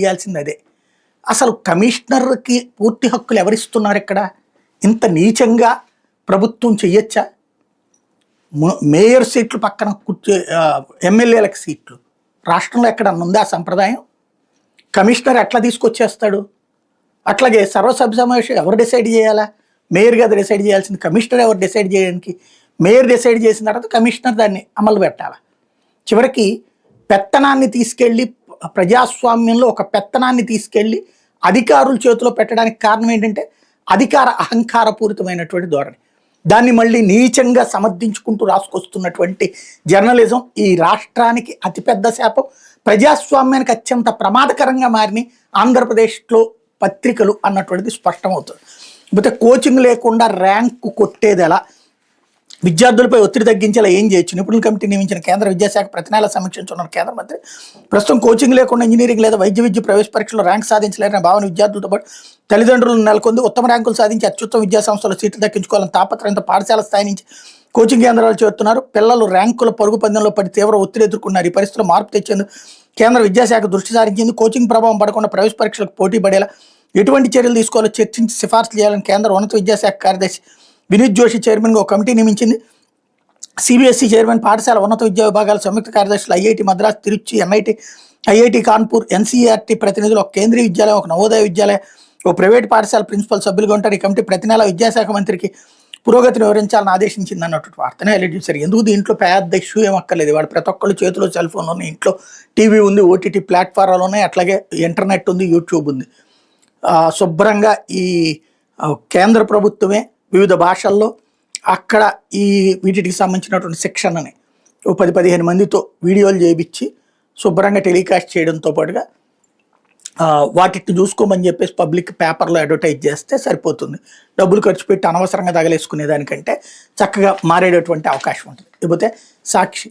చేయాల్సింది అదే. అసలు కమిషనర్‌కి పూర్తి హక్కులు ఎవరిస్తున్నారు ఇక్కడ? ఇంత నీచంగా ప్రభుత్వం చెయ్యొచ్చా? మేయర్ సీట్లు పక్కన ఎమ్మెల్యేలకు సీట్లు. రాష్ట్రంలో ఎక్కడన్నా ఉందా ఆ సంప్రదాయం? కమిషనర్ ఎట్లా తీసుకొచ్చేస్తాడు? అట్లాగే సర్వసభ్య సమావేశం ఎవరు డిసైడ్ చేయాలా? మేయర్ కదా డిసైడ్ చేయాల్సింది. కమిషనర్ ఎవరు డిసైడ్ చేయడానికి? మేయర్ డిసైడ్ చేసిన తర్వాత కమిషనర్ దాన్ని అమలు పెట్టాలి. చివరికి పెత్తనాన్ని తీసుకెళ్ళి ప్రజాస్వామ్యంలో ఒక పెత్తనాన్ని తీసుకెళ్ళి అధికారుల చేతిలో పెట్టడానికి కారణం ఏంటంటే అధికార అహంకారపూరితమైనటువంటి ధోరణి. దాన్ని మళ్ళీ నీచంగా సమర్థించుకుంటూ రాసుకొస్తున్నటువంటి జర్నలిజం ఈ రాష్ట్రానికి అతిపెద్ద శాపం. ప్రజాస్వామ్యానికి అత్యంత ప్రమాదకరంగా మారిన ఆంధ్రప్రదేశ్లో పత్రికలు అన్నటువంటిది స్పష్టమవుతుంది. లేకపోతే కోచింగ్ లేకుండా ర్యాంకు కొట్టేది ఎలా, విద్యార్థులపై ఒత్తిడి తగ్గించేలా ఏం చేయొచ్చు? నిపుణుల కమిటీ నియమించిన కేంద్ర విద్యాశాఖ ప్రతి నెల సమీక్షించున్నారు కేంద్ర మంత్రి. ప్రస్తుతం కోచింగ్ లేకుండా ఇంజనీరింగ్ లేదా వైద్య విద్య ప్రవేశ పరీక్షలో ర్యాంక్ సాధించలేరనే భావన విద్యార్థులతో పాటు తల్లిదండ్రులను నెలకొంది. ఉత్తమ ర్యాంకులు సాధించి అత్యుత్తమ విద్యాసంస్థలో సీట్లు దక్కించుకోవాలని తాపత్రయంతో పాఠశాల స్థాయి నుంచి కోచింగ్ కేంద్రాలు చేస్తున్నారు. పిల్లలు ర్యాంకుల పరుగు పందెంలో పడి తీవ్ర ఒత్తిడి ఎదుర్కొన్నారు. ఈ పరిస్థితుల్లో మార్పు తెచ్చేందుకు కేంద్ర విద్యాశాఖ దృష్టి సారించింది. కోచింగ్ ప్రభావం పడకుండా ప్రవేశ పరీక్షలకు పోటీ పడేలా ఎటువంటి చర్యలు తీసుకోవాలో చర్చించి సిఫార్సు చేయాలని కేంద్ర ఉన్నత విద్యాశాఖ కార్యదర్శి వినీత్ జోషి చైర్మన్గా ఒక కమిటీ నియమించింది. సిబిఎస్ఈ చైర్మన్, పాఠశాల ఉన్నత విద్యా విభాగాల సంయుక్త కార్యదర్శులు, IIT Madras, Trichy, IIT Kanpur, NCERT ప్రతినిధులు, ఒక కేంద్రీయ విద్యాలయం, ఒక నవోదయ విద్యాలయం, ఒక ప్రైవేట్ పాఠశాల ప్రిన్సిపల్ సభ్యులుగా ఉంటారు. ఈ కమిటీ ప్రతి నెల విద్యాశాఖ మంత్రికి పురోగతిని వివరించాలని ఆదేశించింది అన్నట్టు వార్తనే హైలైట్ చేశారు. ఎందుకు దీంట్లో పెద్ద ఇష్యూ ఏమక్కర్లేదు. వాడు ప్రతి ఒక్కళ్ళు చేతిలో సెల్ ఫోన్లు ఉన్నాయి, ఇంట్లో టీవీ ఉంది, ఓటీటీ ప్లాట్ఫారాలు ఉన్నాయి, అట్లాగే ఇంటర్నెట్ ఉంది, యూట్యూబ్ ఉంది. శుభ్రంగా ఈ కేంద్ర ప్రభుత్వమే వివిధ భాషల్లో అక్కడ ఈ వీటికి సంబంధించినటువంటి శిక్షణని 10-15 మందితో వీడియోలు చేయించి శుభ్రంగా టెలికాస్ట్ చేయడంతో పాటుగా వాటిని చూసుకోమని చెప్పేసి పబ్లిక్ పేపర్లో అడ్వర్టైజ్ చేస్తే సరిపోతుంది. డబ్బులు ఖర్చు పెట్టి అనవసరంగా తగలేసుకునే దానికంటే చక్కగా మారేటటువంటి అవకాశం ఉంటుంది. లేకపోతే సాక్షి